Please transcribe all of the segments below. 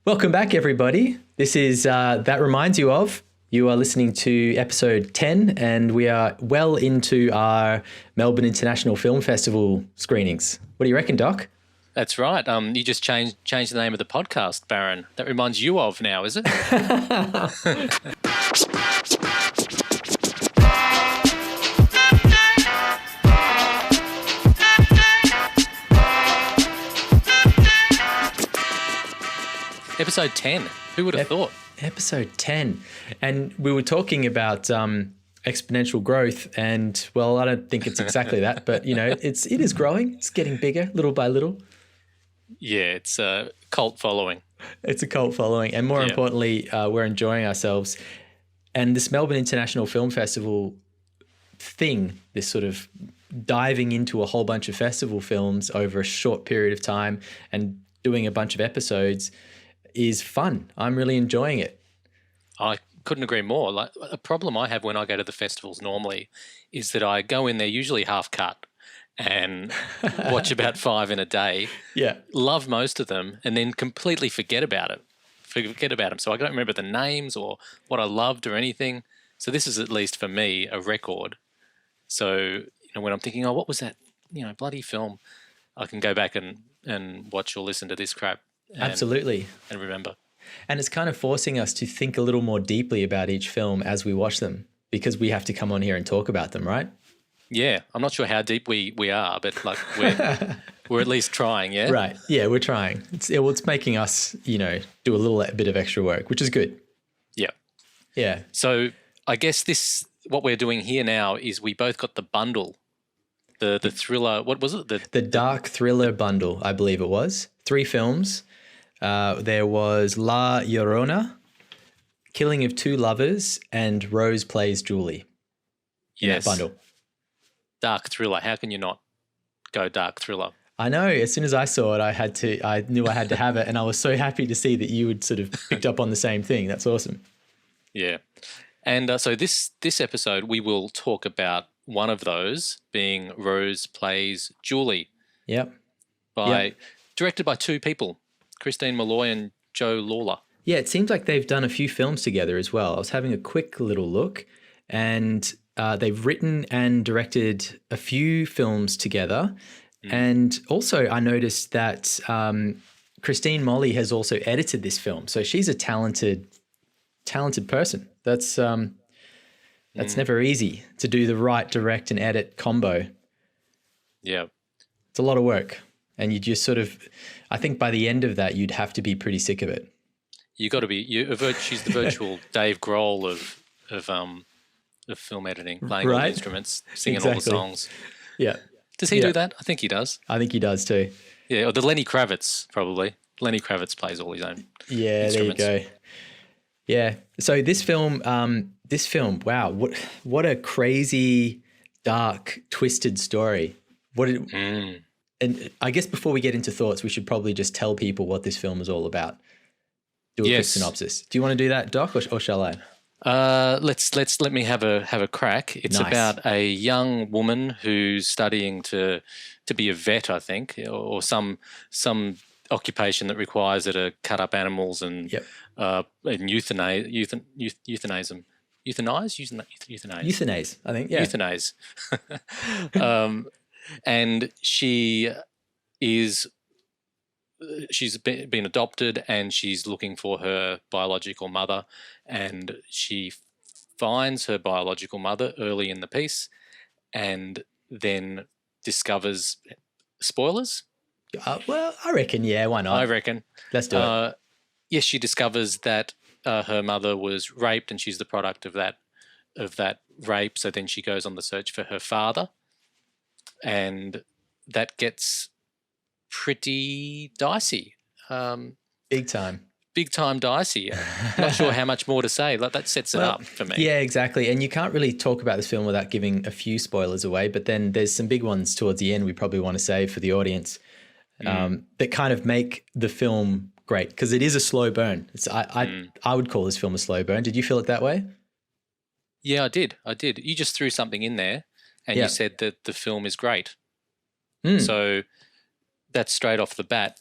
Welcome back, everybody. This is That Reminds You Of. You are listening to episode 10, and we are well into our Melbourne International Film Festival screenings. What do you reckon, Doc? That's right. You just changed the name of the podcast, Baron. That reminds you of now, is it? Episode 10. Who would have thought? Episode 10. And we were talking about exponential growth, and, well, I don't think it's exactly that, but, you know, it is growing. It's getting bigger little by little. Yeah, it's a cult following. It's a cult following. And more importantly, we're enjoying ourselves. And this Melbourne International Film Festival thing, this sort of diving into a whole bunch of festival films over a short period of time and doing a bunch of episodes is fun. I'm really enjoying it. I couldn't agree more. Like, a problem I have when I go to the festivals normally is that I go in there usually half cut and watch about 5 in a day. Yeah. Love most of them and then completely forget about it. Forget about them. So I don't remember the names or what I loved or anything. So this is, at least for me, a record. So, you know, when I'm thinking, oh, what was that, you know, bloody film, I can go back and watch or listen to this crap. Absolutely. And remember. And it's kind of forcing us to think a little more deeply about each film as we watch them, because we have to come on here and talk about them, right? Yeah. I'm not sure how deep we are, but like we're at least trying, yeah? Right. Yeah, we're trying. It's making us, you know, do a little bit of extra work, which is good. Yeah. Yeah. So I guess what we're doing here now is we both got the bundle, the thriller, what was it? The dark thriller bundle, I believe it was. 3 films. There was La Llorona, Killing of Two Lovers, and Rose Plays Julie. Yes. Bundle. Dark thriller. How can you not go dark thriller? I know. As soon as I saw it, I knew I had to have it, and I was so happy to see that you had sort of picked up on the same thing. That's awesome. Yeah. And so this episode, we will talk about one of those, being Rose Plays Julie. Yep. Directed by 2 people, Christine Malloy and Joe Lawlor. Yeah, it seems like they've done a few films together as well. I was having a quick little look, and they've written and directed a few films together. And also I noticed that Christine Molly has also edited this film. So she's a talented person. That's never easy to do the right direct and edit combo. Yeah. It's a lot of work. And you just sort of, I think by the end of that, you'd have to be pretty sick of it. You got to be. She's the virtual Dave Grohl of film editing, playing all the instruments, singing all the songs. Yeah. Does he do that? I think he does. I think he does too. Yeah, or the Lenny Kravitz, probably. Lenny Kravitz plays all his own there instruments. you go. Yeah. So this film, wow, what a crazy, dark, twisted story. And I guess before we get into thoughts, we should probably just tell people what this film is all about. Do a quick synopsis. Do you want to do that, Doc, or shall I? Let me have a crack. It's about a young woman who's studying to be a vet, I think, or some occupation that requires her to cut up animals and euthanize, I think. Yeah. Euthanize. And she's been adopted, and she's looking for her biological mother, and she finds her biological mother early in the piece and then discovers spoilers. Well, I reckon, yeah, why not? I reckon. Let's do it. Yes, she discovers that her mother was raped, and she's the product of that rape. So then she goes on the search for her father, and that gets pretty dicey. Big time dicey. Not sure how much more to say. Like, that sets it up for me. Yeah, exactly. And you can't really talk about this film without giving a few spoilers away, but then there's some big ones towards the end we probably want to save for the audience that kind of make the film great, because it is a slow burn. I would call this film a slow burn. Did you feel it that way? Yeah, I did. You just threw something in there and you said that the film is great. So that's straight off the bat.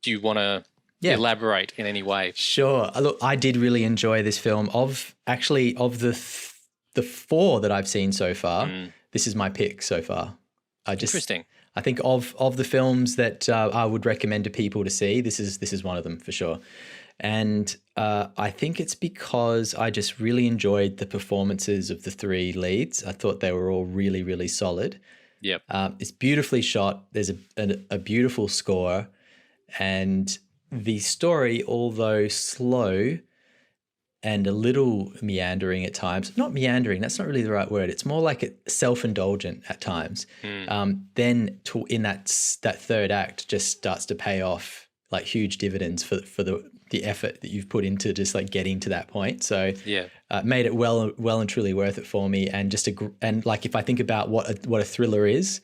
Do you want to Yeah. elaborate in any way. Sure. Look, I did really enjoy this film. Of the four that I've seen so far, this is my pick so far. Interesting. I think of the films that I would recommend to people to see, this is one of them for sure. And I think it's because I just really enjoyed the performances of the three leads. I thought they were all really, really solid. Yep. It's beautifully shot. There's a beautiful score, and the story, although slow and a little meandering at times, not meandering, that's not really the right word. It's more like self-indulgent at times. Then in that third act just starts to pay off like huge dividends for the effort that you've put into just like getting to that point. So made it well and truly worth it for me. And and like if I think about what a thriller is,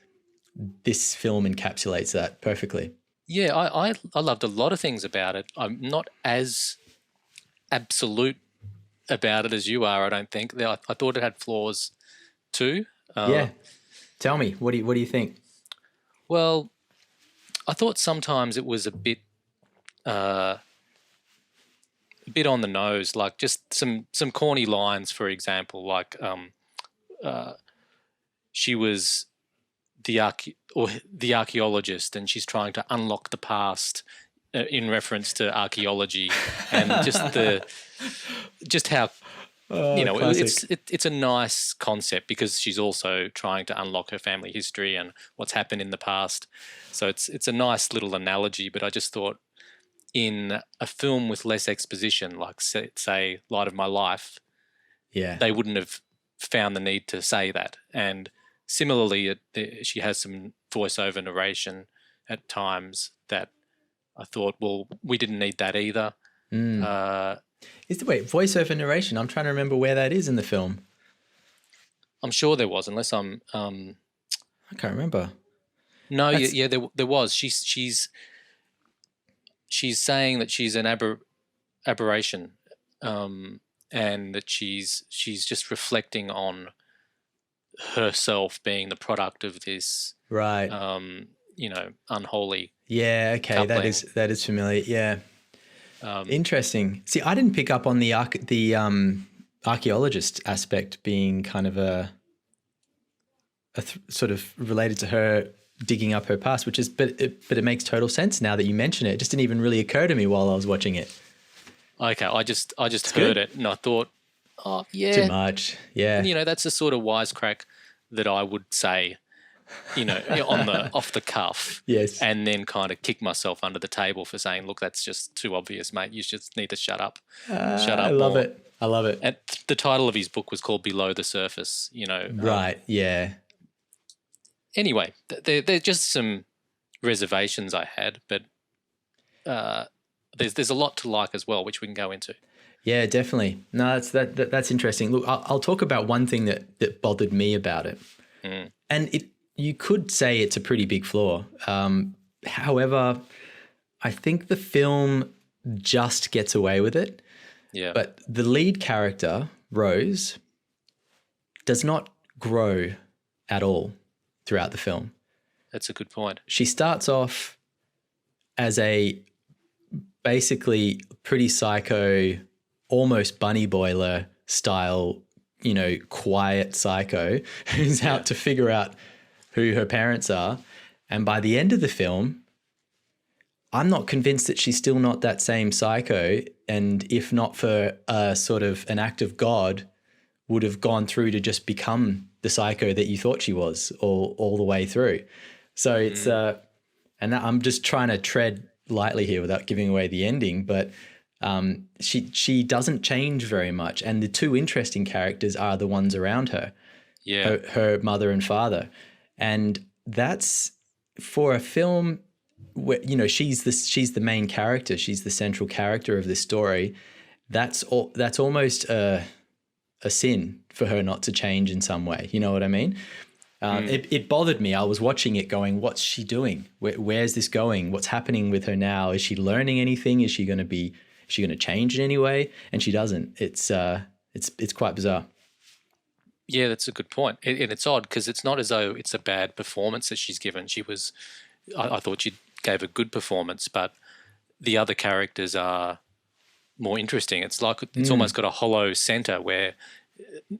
this film encapsulates that perfectly. Yeah, I loved a lot of things about it. I'm not as absolute about it as you are, I don't think. I thought it had flaws too. Yeah. Tell me, what do you think? Well, I thought sometimes it was a bit on the nose, like just some corny lines, for example, like she was the archaeologist and she's trying to unlock the past in reference to archaeology, and just how it's a nice concept because she's also trying to unlock her family history and what's happened in the past. So it's a nice little analogy, but I just thought in a film with less exposition, like say Light of My Life, they wouldn't have found the need to say that. And similarly, she has some voiceover narration at times that I thought, well, we didn't need that either. Voiceover narration? I'm trying to remember where that is in the film. I'm sure there was, unless I'm. I can't remember. No, there was. She's saying that she's an aberration, and that she's just reflecting on herself being the product of this, right? Unholy. Yeah. Okay. Coupling. That is familiar. Yeah. Interesting. See, I didn't pick up on the archaeologist aspect being kind of a sort of related to her digging up her past, but it makes total sense now that you mention it. It just didn't even really occur to me while I was watching it. Okay, I just heard it and I thought, oh yeah, too much. Yeah, and, that's the sort of wisecrack that I would say, off the cuff. Yes, and then kind of kick myself under the table for saying, look, that's just too obvious, mate. You just need to shut up. Shut up. I love it. And the title of his book was called Below the Surface. Right. Yeah. Anyway, they're just some reservations I had, but there's a lot to like as well, which we can go into. Yeah, definitely. No, that's interesting. Look, I'll talk about one thing that bothered me about it, and you could say it's a pretty big flaw. However, I think the film just gets away with it. Yeah. But the lead character, Rose, does not grow at all throughout the film. That's a good point. She starts off as a basically pretty psycho, almost bunny boiler style, quiet psycho who's out to figure out who her parents are. And by the end of the film, I'm not convinced that she's still not that same psycho. And if not for a sort of an act of God, would have gone through to just become the psycho that you thought she was all the way through. So it's, and I'm just trying to tread lightly here without giving away the ending, but she doesn't change very much. And the two interesting characters are the ones around her, her mother and father. And that's for a film where, she's the main character. She's the central character of this story. That's almost a sin for her not to change in some way. You know what I mean? It bothered me. I was watching it going, what's she doing? Where's this going? What's happening with her now? Is she learning anything? Is she going to change in any way? And she doesn't. It's quite bizarre. Yeah, that's a good point. And it's odd because it's not as though it's a bad performance that she's given. I thought she gave a good performance, but the other characters are more interesting. It's like it's almost got a hollow center where,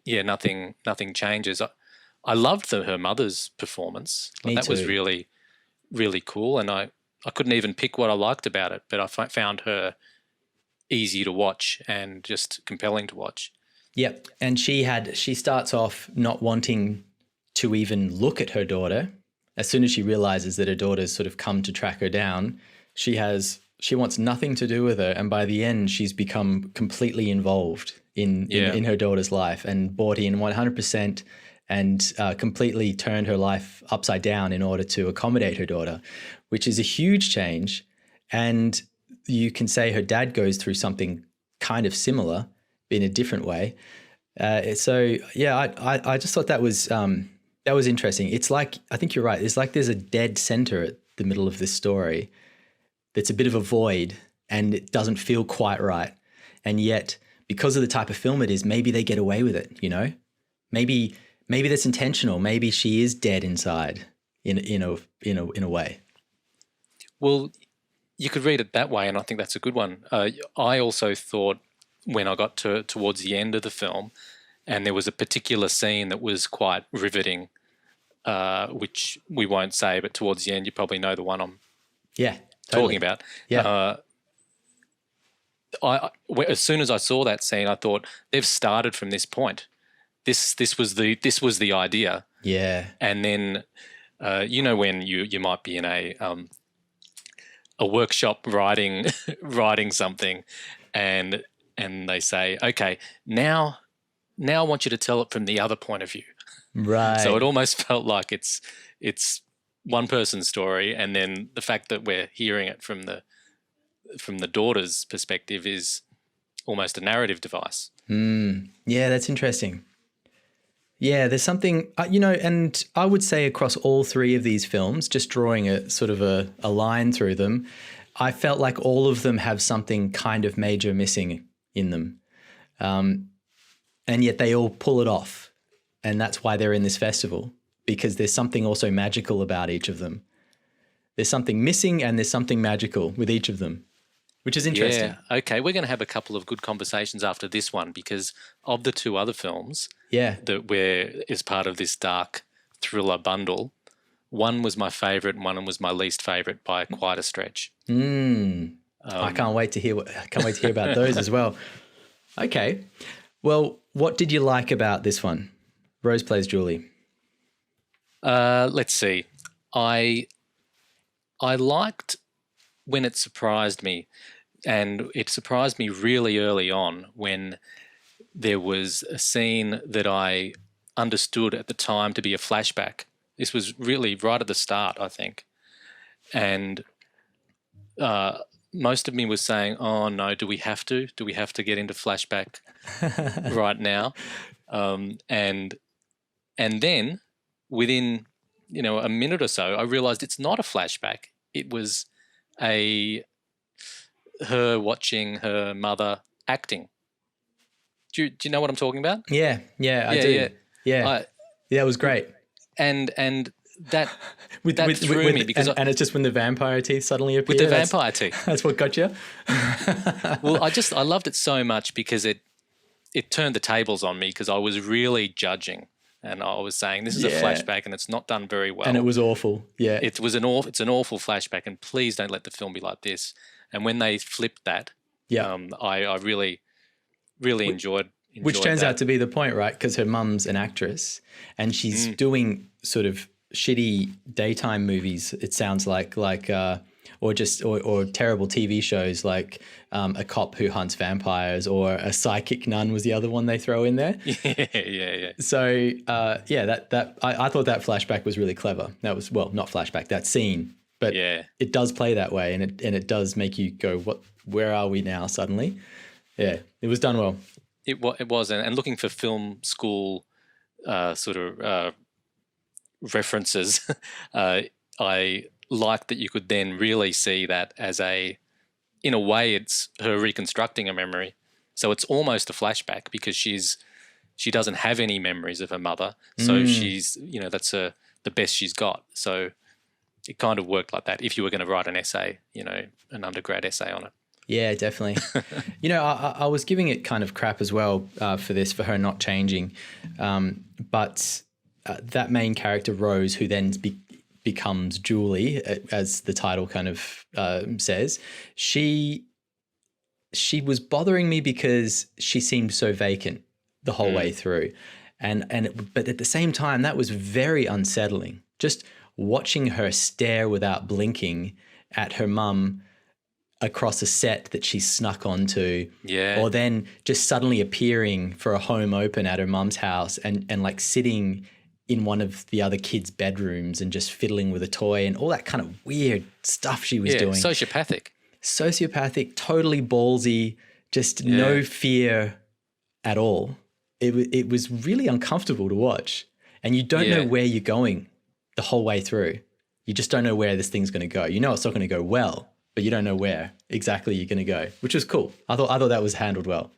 nothing changes. I loved her mother's performance. Me that was too. really, really cool, and I couldn't even pick what I liked about it, but I found her easy to watch and just compelling to watch. Yep. And she starts off not wanting to even look at her daughter. As soon as she realizes that her daughter's sort of come to track her down, she wants nothing to do with her. And by the end, she's become completely involved in her daughter's life and bought in 100% and completely turned her life upside down in order to accommodate her daughter, which is a huge change. And you can say her dad goes through something kind of similar in a different way. I just thought that was interesting. It's like, I think you're right. It's like there's a dead center at the middle of this story that's a bit of a void and it doesn't feel quite right. And yet, because of the type of film it is, maybe they get away with it, Maybe that's intentional. Maybe she is dead inside in a way. Well, you could read it that way, and I think that's a good one. I also thought when I got towards the end of the film, and there was a particular scene that was quite riveting, which we won't say, but towards the end, you probably know the one I'm talking about. Yeah. As soon as I saw that scene, I thought they've started from this point. This was the idea. Yeah. And then, when you might be in a workshop writing something, and they say, okay, now I want you to tell it from the other point of view. Right. So it almost felt like it's one person's story, and then the fact that we're hearing it from the daughter's perspective is almost a narrative device. Yeah, that's interesting. Yeah, there's something, and I would say across all three of these films, just drawing a sort of a line through them, I felt like all of them have something kind of major missing in them. And yet they all pull it off. And that's why they're in this festival, because there's something also magical about each of them. There's something missing and there's something magical with each of them, which is interesting. Yeah, okay. We're going to have a couple of good conversations after this one, because of the two other films that were as part of this dark thriller bundle, one was my favourite and one was my least favourite by quite a stretch. I can't wait to hear about those as well. Okay. Well, what did you like about this one? Rose Plays Julie. Let's see. I liked when it surprised me, and it surprised me really early on when there was a scene that I understood at the time to be a flashback. This was really right at the start, I think. And most of me was saying, oh, no, do we have to? Do we have to get into flashback right now? And then within, a minute or so, I realized it's not a flashback. It was her watching her mother acting. Do you know what I'm talking about? Yeah, I do. Yeah, that was great. And that threw me because and it's just when the vampire teeth suddenly appear. With the vampire teeth. That's what got you. Well, I loved it so much because it turned the tables on me, because I was really judging, and I was saying this is a flashback and it's not done very well. And it was awful. Yeah, it's an awful flashback, and please don't let the film be like this. And when they flipped that, I really, really enjoyed. Which turns out to be the point, right? Because her mum's an actress and she's doing sort of shitty daytime movies, it sounds like or terrible TV shows like A Cop Who Hunts Vampires, or A Psychic Nun was the other one they throw in there. Yeah. So, I thought that flashback was really clever. That was, well, not flashback, that scene. But it does play that way, and it does make you go, where are we now suddenly? Yeah, it was done well. It was, and looking for film school references, I liked that you could then really see that as in a way, it's her reconstructing a memory. So it's almost a flashback, because she doesn't have any memories of her mother. So she's, that's the best she's got. So it kind of worked like that if you were going to write an essay, an undergrad essay on it. Yeah, definitely. I was giving it kind of crap as well for her not changing. But that main character, Rose, who then becomes Julie, as the title kind of says, she was bothering me because she seemed so vacant the whole way through. But at the same time, that was very unsettling. Just watching her stare without blinking at her mum across a set that she snuck onto, or then just suddenly appearing for a home open at her mum's house and like sitting in one of the other kids' bedrooms and just fiddling with a toy and all that kind of weird stuff she was doing. Sociopathic, totally ballsy, just no fear at all. It was really uncomfortable to watch, and you don't know where you're going the whole way through. You just don't know where this thing's going to go. You know it's not going to go well, but you don't know where exactly you're going to go, which was cool. I thought that was handled well.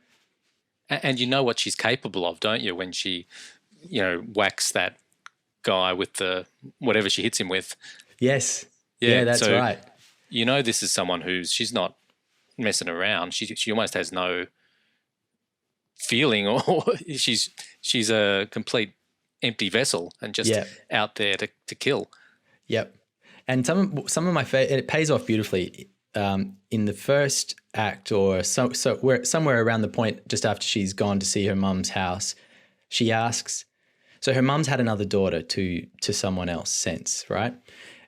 And you know what she's capable of, don't you? When she, whacks that guy with the whatever she hits him with. Yes. Yeah, that's right. This is someone she's not messing around. She almost has no feeling, or she's a complete empty vessel and just out there to kill. Yep. And some of my it pays off beautifully in the first act, or we're somewhere around the point just after she's gone to see her mum's house. She asks, so her mum's had another daughter to someone else since, right?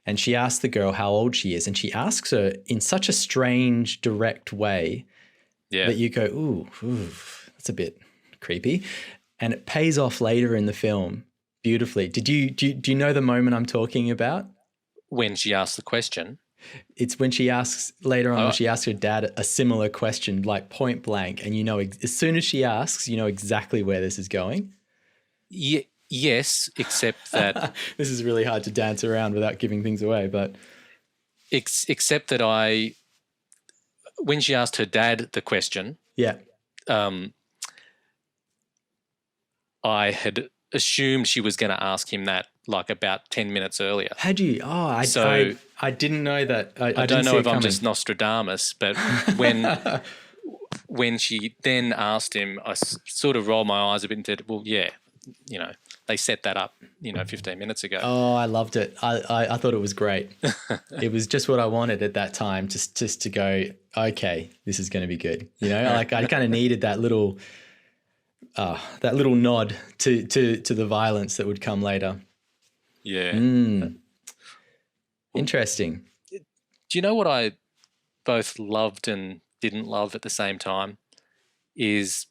And she asks the girl how old she is, and she asks her in such a strange, direct way that you go, ooh, that's a bit creepy. And it pays off later in the film beautifully. Do you know the moment I'm talking about? When she asks the question? It's when she asks later on, when she asks her dad a similar question, like point blank, and as soon as she asks, you know exactly where this is going. Yes, except that this is really hard to dance around without giving things away, but except that when she asked her dad the question, I had assumed she was going to ask him that like about 10 minutes earlier. Had you? Oh, I didn't know that. I don't know if I'm just Nostradamus, but when she then asked him, I sort of rolled my eyes a bit and said, well, yeah, they set that up, 15 minutes ago. Oh, I loved it. I thought it was great. It was just what I wanted at that time, just to go, okay, this is going to be good. Like I kind of needed that little nod to the violence that would come later. Yeah. Interesting. Do you know what I both loved and didn't love at the same time is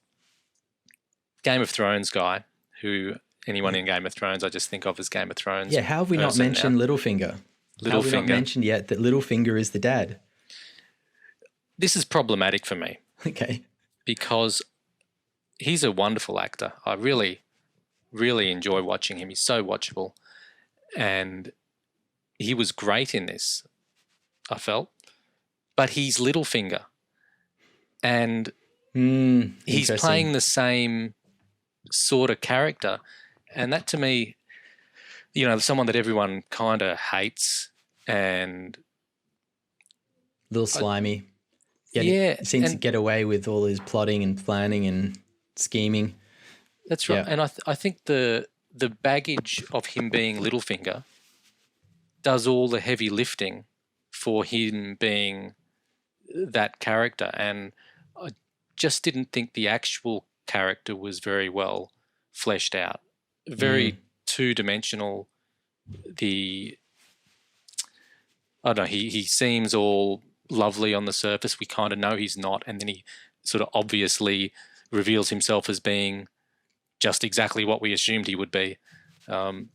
Game of Thrones guy, who anyone in Game of Thrones I just think of as Game of Thrones. Yeah, how have we not mentioned Littlefinger? How have we not mentioned yet that Littlefinger is the dad? This is problematic for me. Okay. Because he's a wonderful actor. I really, really enjoy watching him. He's so watchable. And he was great in this, I felt. But he's Littlefinger. And he's playing the same sort of character. And that to me, someone that everyone kind of hates and... A little slimy. He seems to get away with all his plotting and planning and scheming. That's right. Yeah. And I think the baggage of him being Littlefinger does all the heavy lifting for him being that character. And I just didn't think the actual character was very well fleshed out. Very two-dimensional. I don't know, he seems all lovely on the surface. We kind of know he's not. And then he sort of obviously reveals himself as being just exactly what we assumed he would be. Sorry,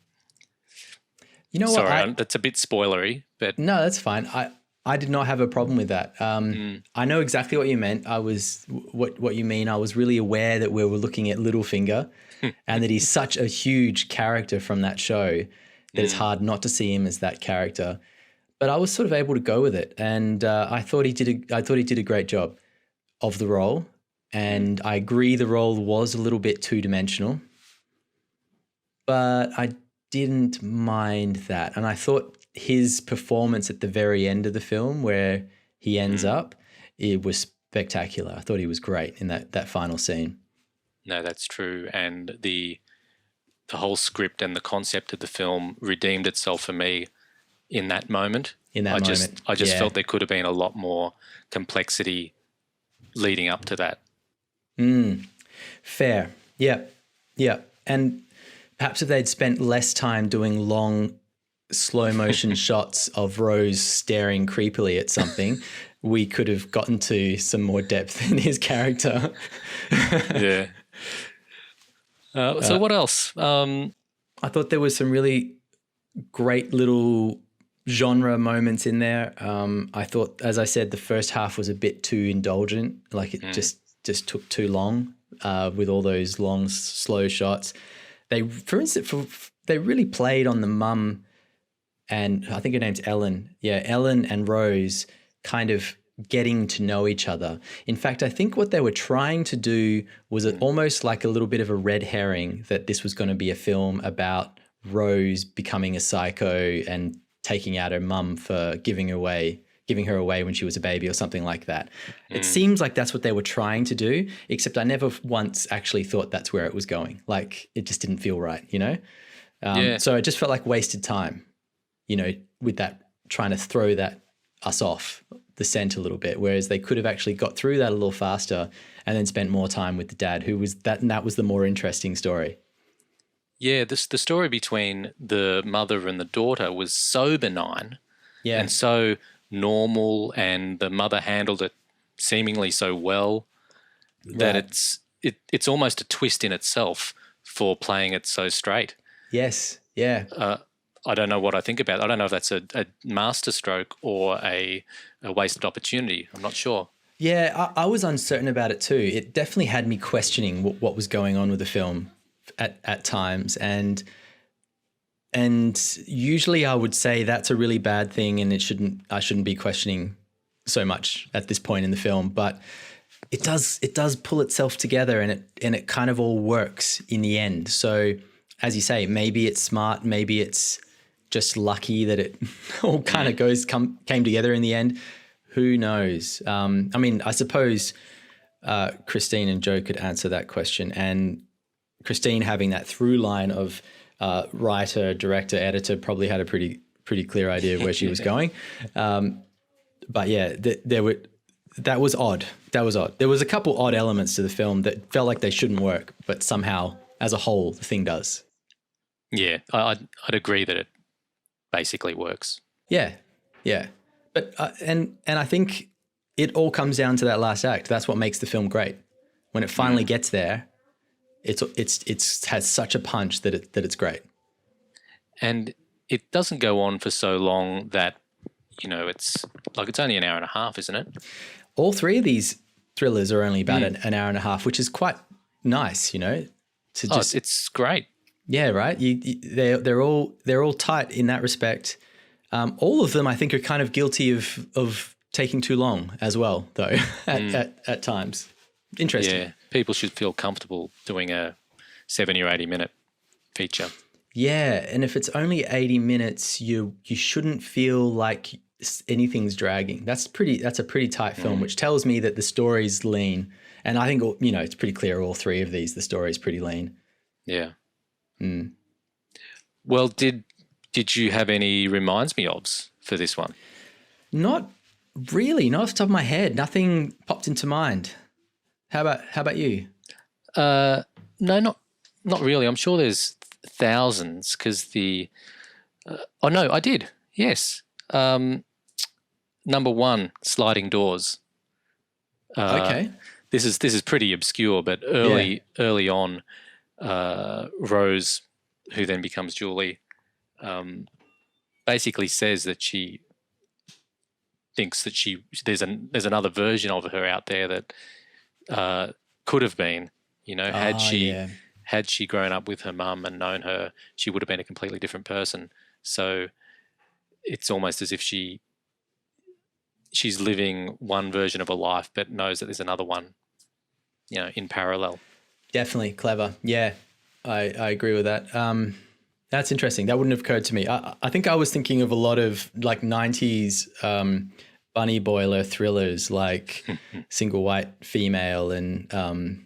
that's a bit spoilery, but no, that's fine. I did not have a problem with that. I know exactly what you meant. What you mean. I was really aware that we were looking at Littlefinger, and that he's such a huge character from that show that it's hard not to see him as that character. But I was sort of able to go with it, and I thought he did a great job of the role. And I agree the role was a little bit two-dimensional, but I didn't mind that. And I thought his performance at the very end of the film where he ends up, it was spectacular. I thought he was great in that final scene. No, that's true. And the whole script and the concept of the film redeemed itself for me in that moment. I just felt there could have been a lot more complexity leading up to that. Fair. Yeah. Yeah. And perhaps if they'd spent less time doing long slow motion shots of Rose staring creepily at something, we could have gotten to some more depth in his character. Yeah. So what else? I thought there was some really great little genre moments in there. I thought, as I said, the first half was a bit too indulgent. Like it just took too long with all those long, slow shots. For instance, they really played on the mum and I think her name's Ellen. Yeah, Ellen and Rose kind of getting to know each other. In fact, I think what they were trying to do was almost like a little bit of a red herring that this was going to be a film about Rose becoming a psycho and taking out her mum for giving her away when she was a baby or something like that. It seems like that's what they were trying to do, except I never once actually thought that's where it was going. Like it just didn't feel right, you know? So it just felt like wasted time, you know, with that, trying to throw us off the scent a little bit, whereas they could have actually got through that a little faster and then spent more time with the dad, and that was the more interesting story. Yeah, the story between the mother and the daughter was so benign and so normal, and the mother handled it seemingly so well that it's almost a twist in itself for playing it so straight. Yes, yeah. I don't know what I think about it. I don't know if that's a masterstroke or a wasted opportunity. I'm not sure. Yeah, I was uncertain about it too. It definitely had me questioning what was going on with the film at times, and usually I would say that's a really bad thing, and I shouldn't be questioning so much at this point in the film. But it does pull itself together, and it kind of all works in the end. So as you say, maybe it's smart, maybe it's just lucky that it all kind of came together in the end. Who knows? I mean, I suppose Christine and Joe could answer that question, and Christine having that through line of writer, director, editor probably had a pretty clear idea of where she was going. But yeah, that was odd. There was a couple odd elements to the film that felt like they shouldn't work, but somehow as a whole the thing does. Yeah, I'd agree that it basically works. Yeah. But and I think it all comes down to that last act. That's what makes the film great. When it finally gets there, it's has such a punch that it's great. And it doesn't go on for so long that, you know, it's only an hour and a half, isn't it? All three of these thrillers are only about an hour and a half, which is quite nice, you know. It's great. Yeah, right. They're all tight in that respect. All of them, I think, are kind of guilty of taking too long as well, though. at times, interesting. Yeah, people should feel comfortable doing a 70 or 80 minute feature. Yeah, and if it's only 80 minutes, you shouldn't feel like anything's dragging. That's a pretty tight film, which tells me that the story's lean. And I think, you know, it's pretty clear all three of these, the story's pretty lean. Yeah. Well, did you have any reminds me ofs for this one? Not really, not off the top of my head. Nothing popped into mind. How about you? No, not really. I'm sure there's thousands because oh no, I did. Yes. Number one, sliding doors. Okay. This is pretty obscure, but early on, Rose, who then becomes Julie, basically says that she thinks that there's another version of her out there that could have been, you know, had she grown up with her mum and known her, she would have been a completely different person. So it's almost as if she's living one version of a life, but knows that there's another one, you know, in parallel. Definitely clever. Yeah, I agree with that. That's interesting. That wouldn't have occurred to me. I think I was thinking of a lot of like 90s bunny boiler thrillers like Single White Female and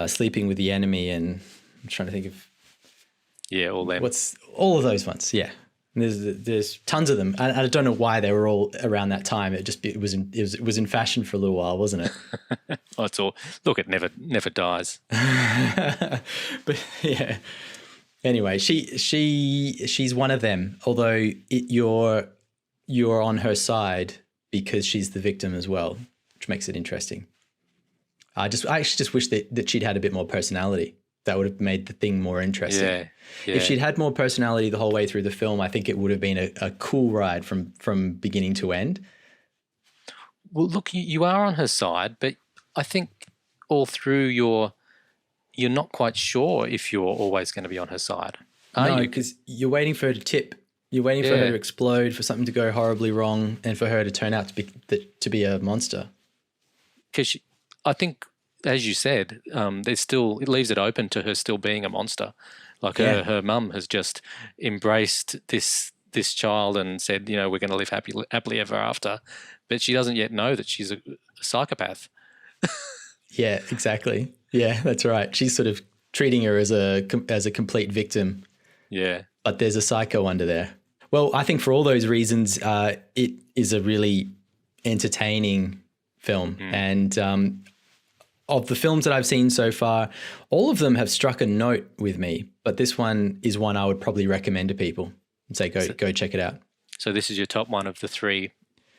Sleeping with the Enemy, and I'm trying to think of all them. what's all of those ones. Yeah, and there's tons of them. I don't know why they were all around that time. It was in fashion for a little while, wasn't it? Oh, it's all. Look, it never dies. But yeah. Anyway, she's one of them. Although you're on her side because she's the victim as well, which makes it interesting. I actually just wish that she'd had a bit more personality. That would have made the thing more interesting. Yeah. If she'd had more personality the whole way through the film, I think it would have been a cool ride from beginning to end. Well, look, you are on her side, but I think all through you're not quite sure if you're always going to be on her side. Are No, you? because you're waiting for her to tip. You're waiting for her to explode, for something to go horribly wrong, and for her to turn out to be a monster. Because I think, as you said, it leaves it open to her still being a monster. Like her mum has just embraced this child and said, we're going to live happily ever after, but she doesn't yet know that she's a psychopath. Yeah, exactly. Yeah, that's right. She's sort of treating her as a complete victim. Yeah. But there's a psycho under there. Well, I think for all those reasons, it is a really entertaining film. And of the films that I've seen so far, all of them have struck a note with me. But this one is one I would probably recommend to people and say, go check it out. So this is your top one of the 3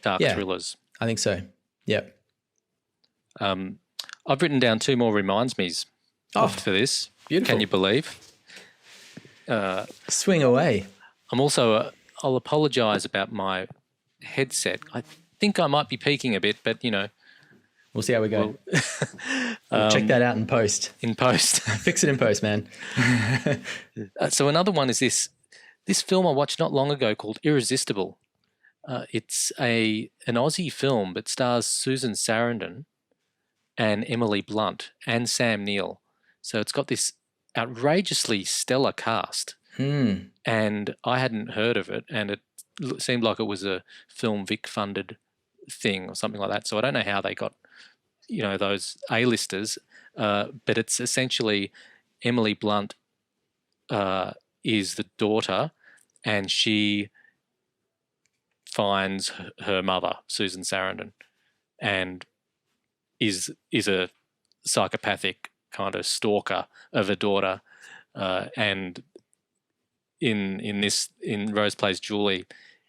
dark thrillers. I think so. Yeah. I've written down 2 more reminds me's for this. Beautiful. Can you believe? Swing away. I'm also, I'll apologise about my headset. I think I might be peaking a bit, but We'll see how we go. We'll check that out in post. In post. Fix it in post, man. So another one is this film I watched not long ago called Irresistible. It's an Aussie film, but stars Susan Sarandon and Emily Blunt and Sam Neill. So it's got this outrageously stellar cast. And I hadn't heard of it, and it seemed like it was a Film Vic funded thing or something like that. So I don't know how they got, those A-listers, but it's essentially Emily Blunt is the daughter, and she finds her mother, Susan Sarandon, and is a psychopathic kind of stalker of a daughter, and in Rose Plays Julie,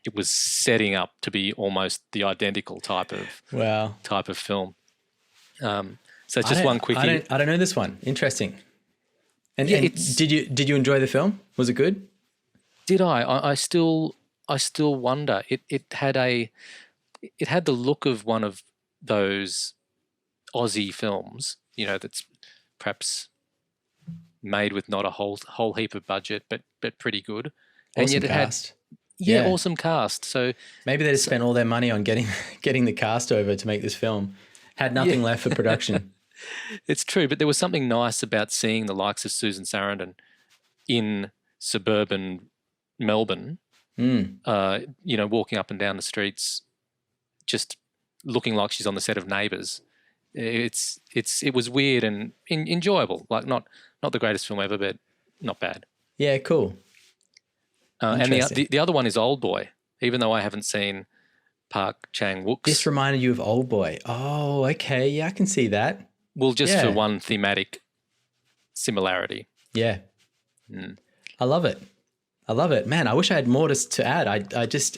it was setting up to be almost the identical type of film. So it's just one quickie. I don't know this one. Interesting. And did you enjoy the film? Was it good? Did I? I still wonder. It had the look of one of those Aussie films, that's perhaps made with not a whole heap of budget, but pretty good. Awesome, and yet it cast. had awesome cast. So maybe they just spent all their money on getting the cast over to make this film. Had nothing left for production. It's true, but there was something nice about seeing the likes of Susan Sarandon in suburban Melbourne, walking up and down the streets, just looking like she's on the set of Neighbours. It was weird and enjoyable. Like not the greatest film ever, but not bad. Yeah, cool. And the other one is Old Boy, even though I haven't seen Park Chan-wook's. This reminded you of Old Boy. Oh, okay. Yeah, I can see that. Well, just for one thematic similarity. Yeah. I love it. Man, I wish I had more to add. I just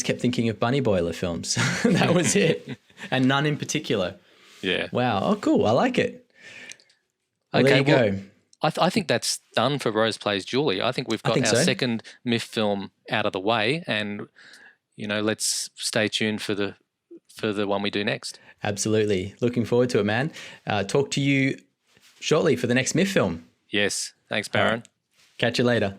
kept thinking of bunny boiler films. That was it. And none in particular. Yeah. Wow. Oh, cool. I like it. Well, there you go. I think that's done for Rose Plays Julie. I think we've got our second MIFF film out of the way, and let's stay tuned for the one we do next. Absolutely. Looking forward to it, man. Talk to you shortly for the next MIFF film. Yes. Thanks, Baron. Catch you later.